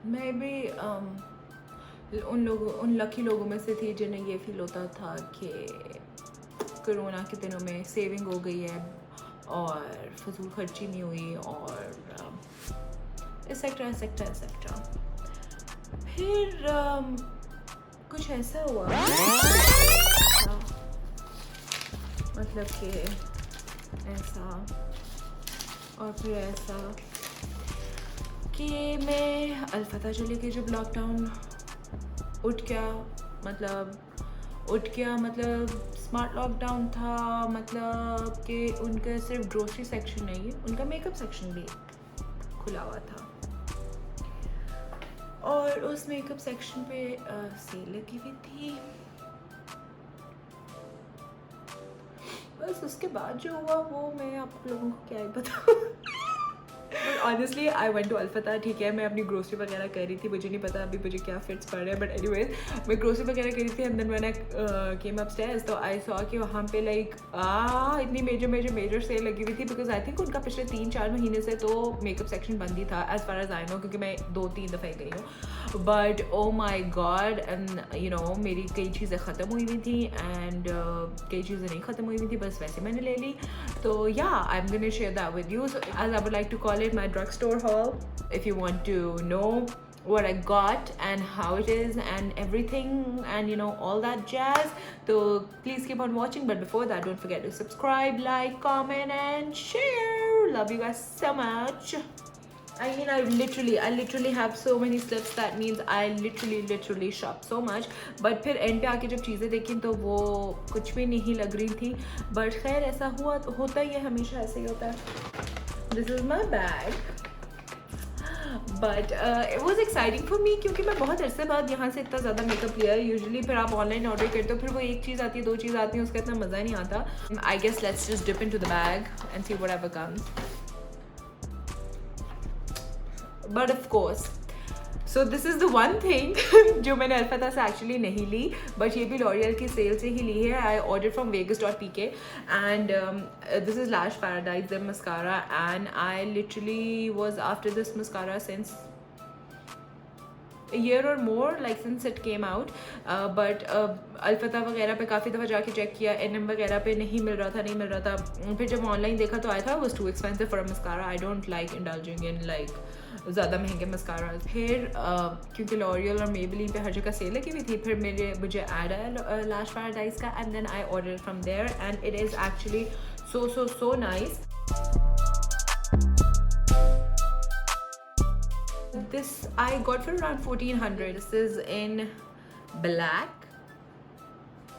मैं भी उन लकी लोगों में से थी जिन्हें ये फील होता था कि कोरोना के दिनों में सेविंग हो गई है और फजूल खर्ची नहीं हुई और एक्सेट्रा एक्सेट्रा एक्सेट्रा। फिर कुछ ऐसा हुआ, मतलब कि ऐसा और फिर ऐसा कि मैं अलफता चली गई जब लॉकडाउन उठ गया मतलब स्मार्ट लॉकडाउन था, मतलब कि उनका सिर्फ ग्रोसरी सेक्शन नहीं, उनका मेकअप सेक्शन भी खुला हुआ था और उस मेकअप सेक्शन पे सेल लगी हुई थी। बस उसके बाद जो हुआ वो मैं आप लोगों को क्या ही बताऊँ। But honestly I went to अलफता, ठीक है मैं अपनी ग्रोसरी वगैरह कर रही थी, मुझे नहीं पता अभी मुझे क्या फिट्स पड़ रहे हैं, बट एनीवेज मैं ग्रोसरी वगैरह कर रही थी एंड देन मैंने केम अपस्टेयर्स तो आई सॉ कि वहाँ पे लाइक इतनी मेजर सेल लगी हुई थी, बिकॉज आई थिंक उनका पिछले 3-4 महीने से तो मेकअप सेक्शन बंद ही था as far as I know, क्योंकि मैं 2-3 दफ़ा गई हूँ। But oh my God, and you know मेरी कई चीज़ें ख़त्म हुई हुई थी एंड कई चीज़ें नहीं ख़त्म हुई हुई थी, बस वैसे मैंने ले ली। तो या I am gonna share that with you, as I would like to call it my drugstore haul. If you want to know what I got and how it is and everything and you know all that jazz, so please keep on watching. But before that, don't forget to subscribe, like, comment and share. Love you guys so much. I mean, I literally have so many slips. That means I literally shop so much. But फिर and पे आके जब चीज़ें देखी तो वो कुछ भी नहीं लग रही थी। बट खैर ऐसा होता ही है, हमेशा ऐसे ही होता है। This is my bag. But it was exciting for me, क्योंकि मैं बहुत अरसे बाद यहाँ से इतना ज़्यादा मेकअप लिया है। यूजली फिर आप ऑनलाइन ऑर्डर करते हो, फिर वो एक चीज़ आती है, 2 चीज़ आती है, उसका इतना मज़ा नहीं आता। I guess let's just dip into the bag and see whatever comes. But of course so this is the one thing जो मैंने अलफता से एक्चुअली नहीं ली, बट ये भी लॉरियल की सेल से ही ली है। आई order from vegas.pk and this is lash paradise the mascara and I literally was after this mascara since a year or more, like since it came out. But अलफता वगैरह पे काफ़ी दफ़ा जाके चेक किया, NM वगैरह पे नहीं मिल रहा था। फिर जब ऑनलाइन देखा तो आया था was too expensive for a mascara. I don't like indulging in like ज़्यादा महंगे मस्कारा। फिर क्योंकि लॉरियल और मेबेलिन पे हर जगह सेल लगी हुई थी, फिर मुझे ऐड आया लैश पैराडाइज का and then I order from there and it is actually so nice. This I got for around 1400. This is in black.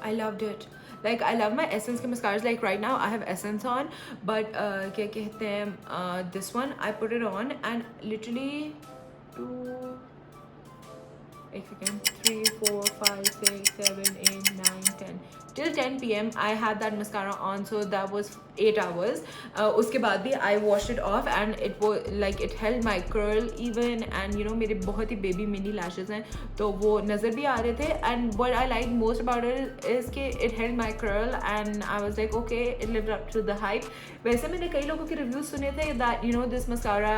I loved it. Like I love my Essence के mascaras. Like right now I have Essence on, but क्या कहते हैं this one I put it on and literally 2 एक second 3 4 5 6 7 8 9 10 till 10 p.m. I had that mascara on, so that was 8 hours. उसके बाद भी I washed it off and it was like it held my curl even, and you know मेरे बहुत ही baby mini lashes हैं तो वो नज़र भी आ रहे थे। and what I liked most about it is कि it held my curl and I was like okay, it lived up to the hype. वैसे मैंने कई लोगों के reviews सुने थे that you know this mascara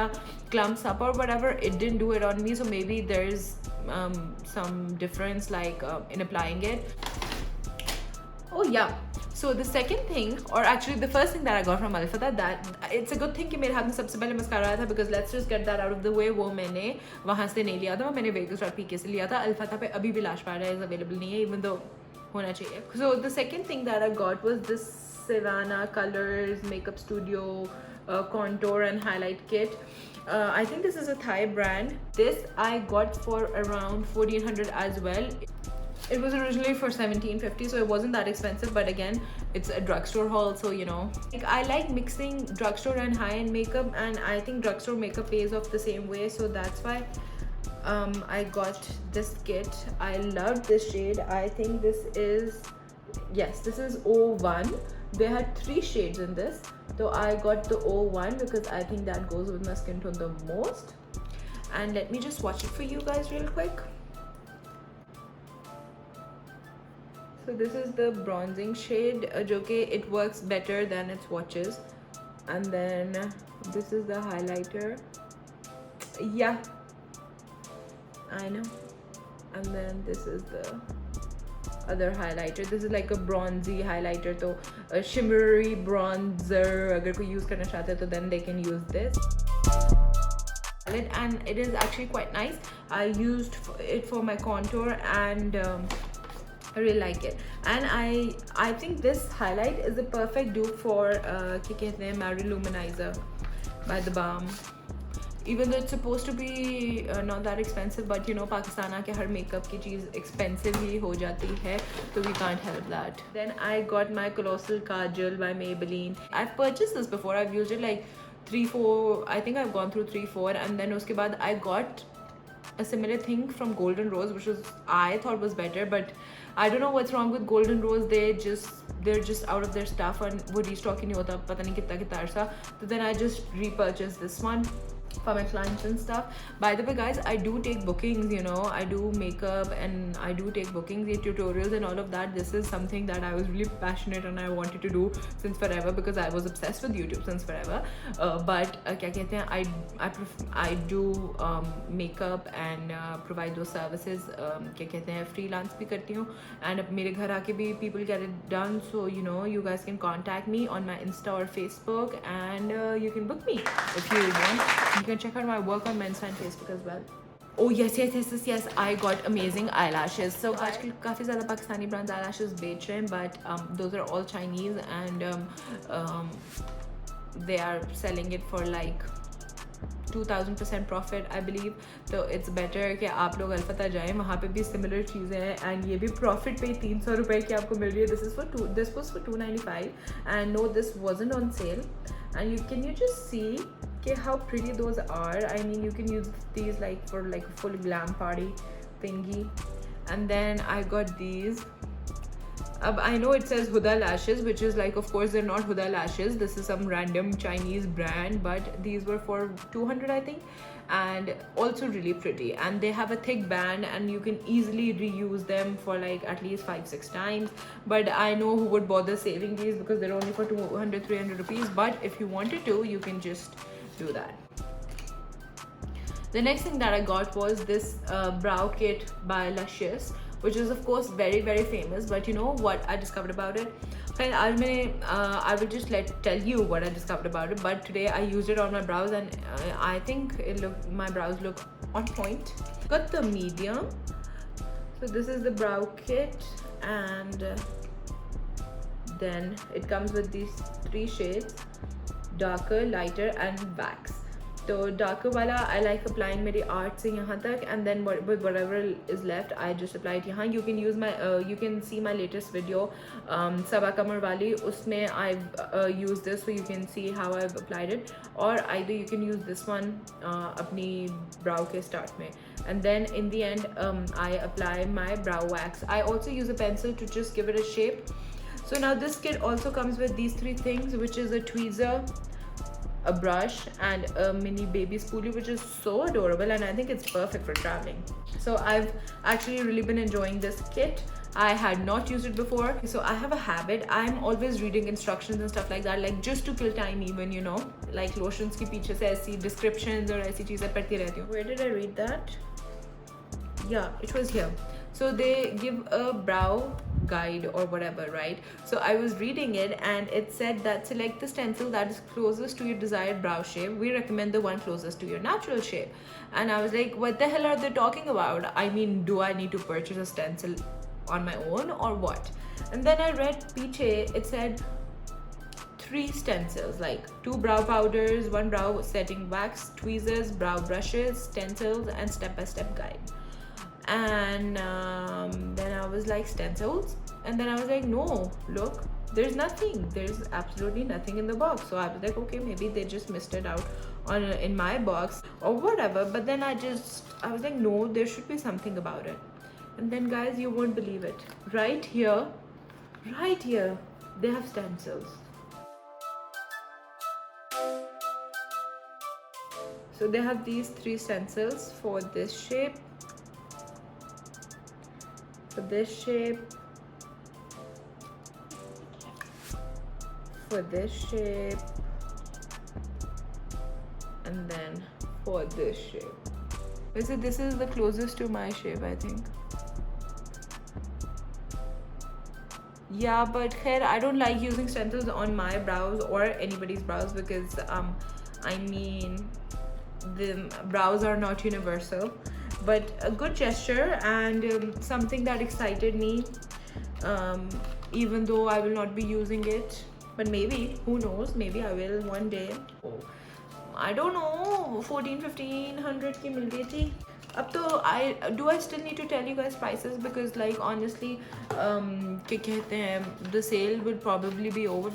clumps up or whatever. It didn't do it on me, so maybe there's some difference like in applying it. Oh yeah, so the second thing, or actually the first thing that I got from Alfata, that it's a good thing कि मेरे हाथ में सबसे पहले mascara आया था, because let's just get that out of the way. वो मैंने वहाँ से नहीं लिया था, मैंने vegas.pk से लिया था। अल्फता पे अभी भी लैश पैराडाइज अवेलेबल नहीं है, even though होना चाहिए। So the second thing that I got was this Savannah Colors Makeup Studio contour and highlight kit. I think this is a Thai brand. This I got for around 1400 as well. It was originally for 1750, so it wasn't that expensive, but again it's a drugstore haul, so you know, like I like mixing drugstore and high-end makeup, and I think drugstore makeup pays off the same way, so that's why I got this kit. I love this shade. I think this is, yes, this is 01. They had 3 shades in this, so I got the 01 because I think that goes with my skin tone the most. And let me just swatch it for you guys real quick. So this is the bronzing shade, जो कि it works better than its swatches. and then this is the highlighter. Yeah, I know. And then this is the other highlighter. This is like a bronzy highlighter, so a shimmery bronzer अगर कोई use करना चाहता है तो then they can use this. And it is actually quite nice. I used it for my contour and I really like it. And I think this highlight is a perfect dupe for क्या कहते हैं, Matte Luminizer by The Balm. Even though it's supposed to be not that expensive, but you know Pakistan के हर makeup की चीज़ expensive ही हो जाती है, so we can't help that. Then I got my Colossal Kajal by Maybelline. I've purchased this before. I've used it like 3-4. I think I've gone through 3-4, and then उसके बाद I got a similar thing from Golden Rose, which was I thought was better, but I don't know what's wrong with Golden Rose. They're just out of their stuff and वो restock ही नहीं होता पता नहीं कितना कितना अर्सा. So then I just repurchased this one for my clients and stuff. By the way guys, I do take bookings, you know, I do makeup and I do take bookings, tutorials and all of that. This is something that I was really passionate and I wanted to do since forever because I was obsessed with YouTube since forever. But क्या कहते हैं, I do makeup and provide those services. क्या कहते हैं, freelance भी करती हूँ and मेरे घर आके भी people get it done. So you know, you guys can contact me on my Insta or Facebook and you can book me if you want. You can check out my work on my Insta and Facebook as well. Oh yes, I got amazing eyelashes. So आजकल काफ़ी ज़्यादा Pakistani brands eyelashes बेच रहे हैं, but those are all Chinese and they are selling it for like 2000% profit I believe. So it's better कि आप लोग अल्फता जाएं, वहाँ पे भी similar चीज़ें हैं and ये भी profit पे 300 रुपए की आपको मिल रही है. This was for 295 and no, this wasn't on sale. And can you just see how pretty those are? I mean, you can use these like for like a full glam party thingy. And then I got these. I know it says Huda lashes, which is like, of course they're not Huda lashes, this is some random Chinese brand, but these were for 200 I think, and also really pretty, and they have a thick band and you can easily reuse them for like at least 5-6 times. But I know who would bother saving these because they're only for 200-300 rupees, but if you wanted to, you can just do that. The next thing that I got was this brow kit by Luscious, which is of course very famous. But you know what I discovered about it? I will just tell you what I discovered about it. But today I used it on my brows and I think my brows look on point. Got the medium. So this is the brow kit, and then it comes with these 3 shades: darker, lighter and wax. So darker wala I like applying मेरी art से यहाँ तक, and then with whatever is left I just apply it यहाँ. You can use my you can see my latest video Saba Kamar wali, उसमें I've used this, so you can see how I've applied it. Or either you can use this one अपनी brow के start में, and then in the end I apply my brow wax. I also use a pencil to just give it a shape. So now this kit also comes with these 3 things, which is a tweezer, a brush and a mini baby spoolie, which is so adorable, and I think it's perfect for traveling. So I've actually really been enjoying this kit. I had not used it before. So I have a habit, I'm always reading instructions and stuff like that, like just to kill time, even, you know, like lotions की पीछे से ऐसी descriptions और ऐसी चीज़ें पढ़ती रहती हूँ. Where did I read that? Yeah, it was here. So they give a brow guide or whatever, right? So I was reading it and it said that select the stencil that is closest to your desired brow shape. We recommend the one closest to your natural shape. And I was like, what the hell are they talking about? I mean, do I need to purchase a stencil on my own or what? And then I read piche, it said 3 stencils, like 2 brow powders, 1 brow setting wax, tweezers, brow brushes, stencils and step-by-step guide. And then I was like, stencils? And then I was like, no, look, there's absolutely nothing in the box. So I was like, okay, maybe they just missed it out in my box or whatever. But then I was like, no, there should be something about it. And then guys, you won't believe it, right here they have stencils. So they have these 3 stencils for this shape, for this shape, for this shape, and then for this shape. This is the closest to my shape, I think. Yeah, but khair, I don't like using stencils on my brows or anybody's brows because I mean, the brows are not universal. But a good gesture and something that excited me, even though I will not be using it, but maybe, who knows, maybe I will one day. Oh, I don't know, 1400-1500 की मिल गई थी. अब तो I still need to tell you guys prices because like honestly क्या कहते हैं, the sale would probably be over.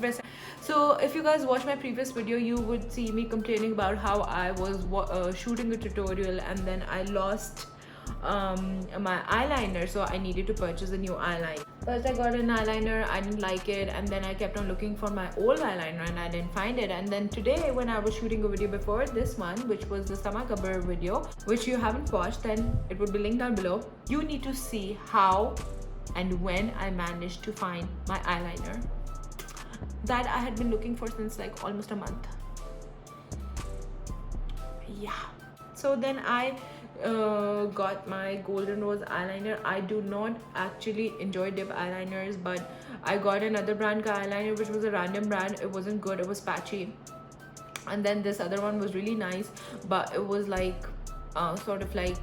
So if you guys watch my previous video, you would see me complaining about how I was shooting a tutorial and then I lost my eyeliner, so I needed to purchase a new eyeliner. First I got an eyeliner, I didn't like it, and then I kept on looking for my old eyeliner and I didn't find it. And then today when I was shooting a video before this one, which was the Sama Gabbar video, which you haven't watched, then it would be linked down below. You need to see how and when I managed to find my eyeliner that I had been looking for since like almost a month. Yeah. So then I got my Golden Rose eyeliner. I do not actually enjoy dip eyeliners, but I got another brand ka eyeliner which was a random brand. It wasn't good, it was patchy. And then this other one was really nice, but it was like sort of like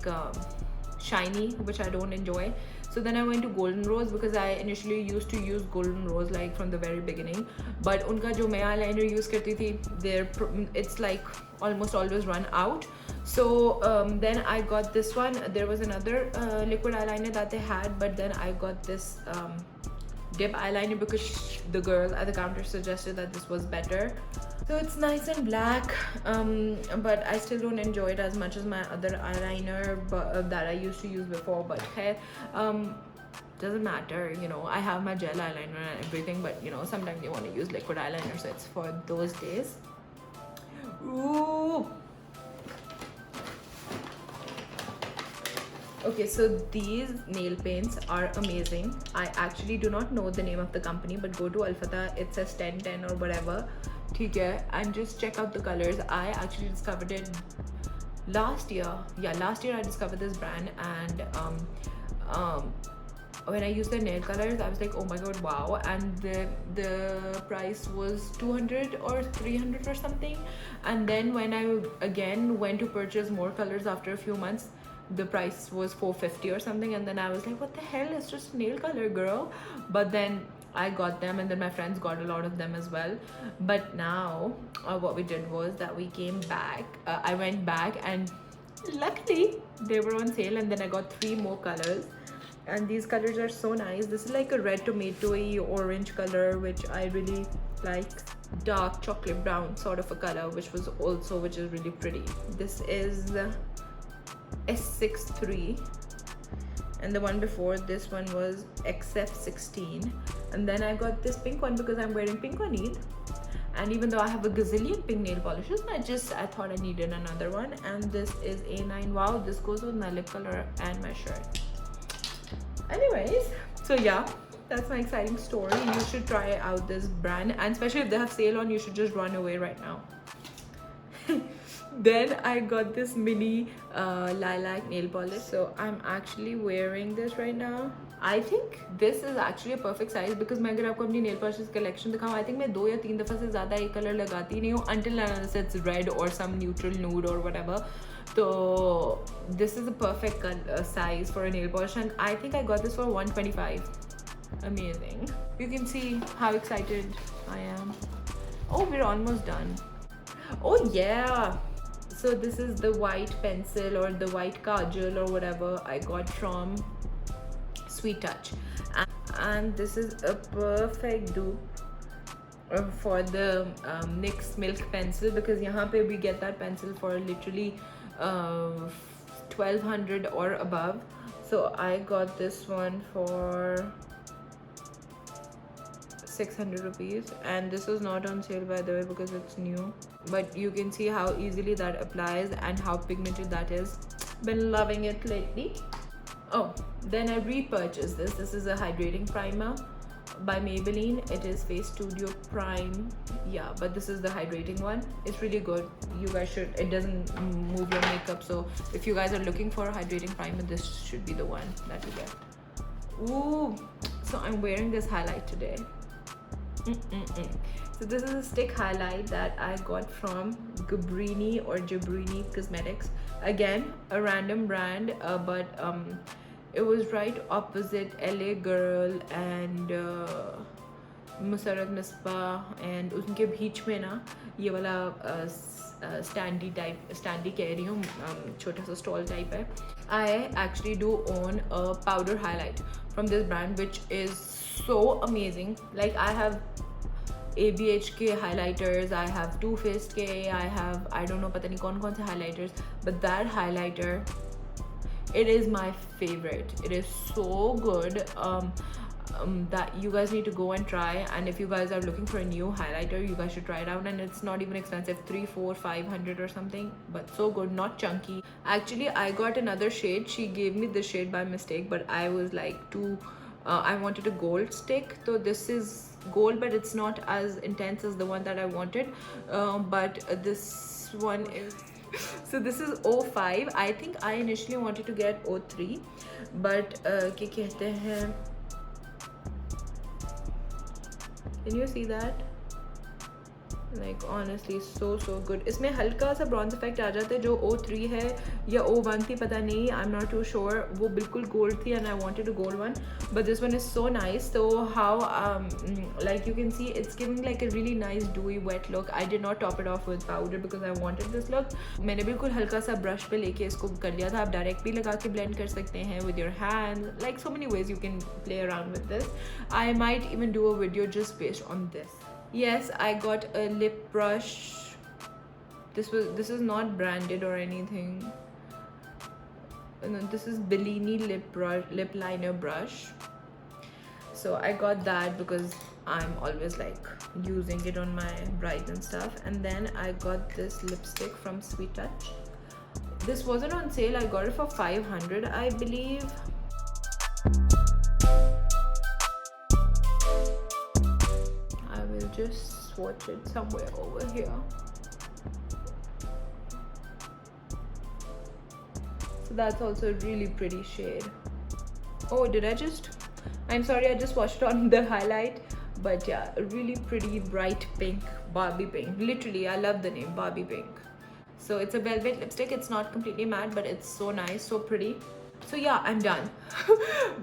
shiny, which I don't enjoy. So then I went to Golden Rose because I initially used to use Golden Rose like from the very beginning, but unka jo main eyeliner use karti thi, it's like almost always run out. So then I got this one. There was another liquid eyeliner that they had, but then I got this dip eyeliner because the girl at the counter suggested that this was better. So it's nice and black, but I still don't enjoy it as much as my other eyeliner that I used to use before. But hey, doesn't matter, you know, I have my gel eyeliner and everything, but you know, sometimes you want to use liquid eyeliner, so it's for those days. Ooh. Okay, so these nail paints are amazing. I actually do not know the name of the company, but go to Alfata, it says 1010 or whatever, okay, and just check out the colors. I actually discovered it last year. Yeah, last year I discovered this brand, and when I used their nail colors, I was like, oh my god, wow. And the price was 200 or 300 or something. And then when I again went to purchase more colors after a few months, the price was 450 or something. And then I was like, what the hell, it's just nail color, girl. But then I got them, and then my friends got a lot of them as well. But now what we did was that we came back, I went back, and luckily they were on sale, and then I got 3 more colors. And these colors are so nice. This is like a red tomatoey orange color, which I really like. Dark chocolate brown sort of a color, which is really pretty. This is S63, and the one before this one was XF16. And then I got this pink one because I'm wearing pink on Eid, and even though I have a gazillion pink nail polishes, I thought I needed another one. And this is A9. Wow, this goes with my lip color and my shirt. Anyways, so yeah, that's my exciting story. You should try out this brand, and especially if they have sale on, you should just run away right now. Then I got this mini lilac nail polish, so I'm actually wearing this right now. I think this is actually a perfect size because मैं अगर आपको अपनी nail polishes collection दिखाऊँ, I think मैं 2 या 3 दफ़ा से ज़्यादा एक color लगाती नहीं हूँ until unless it's red or some neutral nude or whatever. So this is a perfect size for a nail polish, and I think I got this for 125. Amazing. You can see how excited I am. Oh, we're almost done. Oh yeah. So this is the white pencil or the white kajal or whatever I got from Sweet Touch, and this is a perfect dupe for the NYX Milk pencil, because यहाँ पे we get that pencil for literally 1200 or above. So I got this one for 600 rupees, and this is not on sale by the way because it's new, but you can see how easily that applies and how pigmented that is. Been loving it lately. Oh, then I repurchased this. This is a hydrating primer by Maybelline. It is Face Studio Prime. Yeah, but this is the hydrating one. It's really good. You guys should, it doesn't move your makeup, so if you guys are looking for a hydrating primer, this should be the one that you get. Ooh, so I'm wearing this highlight today. So this is a stick highlight that I got from Gabrini or Jabrini Cosmetics. Again, a random brand, but it was right opposite LA Girl and Musarrat Misbah, and उनके बीच में ना ये वाला standy कह रही हूँ, छोटा सा stall type है. I actually do own a powder highlight from this brand, which is so amazing. Like I have ABHK highlighters, I have Too Faced K, I have, I don't know पता नहीं कौन से highlighters, but that highlighter, it is my favorite. It is so good that you guys need to go and try. And if you guys are looking for a new highlighter, you guys should try it out. And it's not even expensive, 300, 400, 500 or something, but so good, not chunky. Actually, I got another shade. She gave me this shade by mistake, but I was like I wanted a gold stick, so this is gold, but it's not as intense as the one that I wanted. But this one is so this is 05. I think I initially wanted to get 03, but क्या कहते हैं, can you see that? Like honestly so good. इसमें हल्का सा bronze effect आ जाता है. जो 03 है या 01 थी पता नहीं, I'm not too sure. वो बिल्कुल gold थी and I wanted a gold one, but this one is so nice. So how like you can see, it's giving like a really nice dewy wet look. I did not top it off with powder because I wanted this look. मैंने बिल्कुल हल्का सा brush पे लेके इसको कर लिया था. आप direct भी लगा के blend कर सकते हैं with your hand. Like so many ways you can play around with this. I might even do a video just based on this. Yes, I got a lip brush. This is not branded or anything. No, this is Bellini lip liner brush. So I got that because I'm always like using it on my brides and stuff. And then I got this lipstick from Sweet Touch. This wasn't on sale. I got it for 500, I believe. Just swatch it somewhere over here. So that's also a really pretty shade. Oh, did I just, I'm sorry, I just watched it on the highlight, but yeah, a really pretty bright pink, Barbie pink. Literally, I love the name Barbie pink. So it's a velvet lipstick. It's not completely matte, but it's so nice, so pretty. So yeah, I'm done.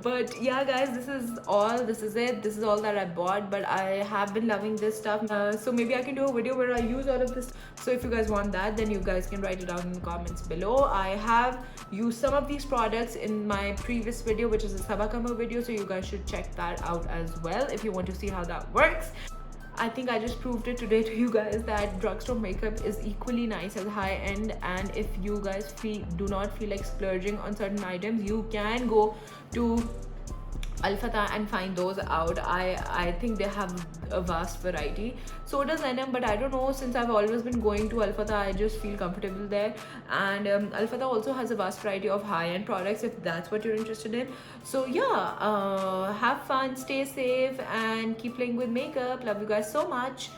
But yeah guys, this is all, this is it, this is all that I bought, but I have been loving this stuff. So maybe I can do a video where I use all of this. So if you guys want that, then you guys can write it down in the comments below. I have used some of these products in my previous video, which is a Sabaa Kamal video, so you guys should check that out as well if you want to see how that works. I think I just proved it today to you guys that drugstore makeup is equally nice as high end, and if you guys do not feel like splurging on certain items, you can go to Al Fatah and find those out. I think they have a vast variety. So does N&M, but I don't know, since I've always been going to Al Fatah, I just feel comfortable there. And Al Fatah also has a vast variety of high-end products if that's what you're interested in. So yeah, have fun, stay safe, and keep playing with makeup. Love you guys so much.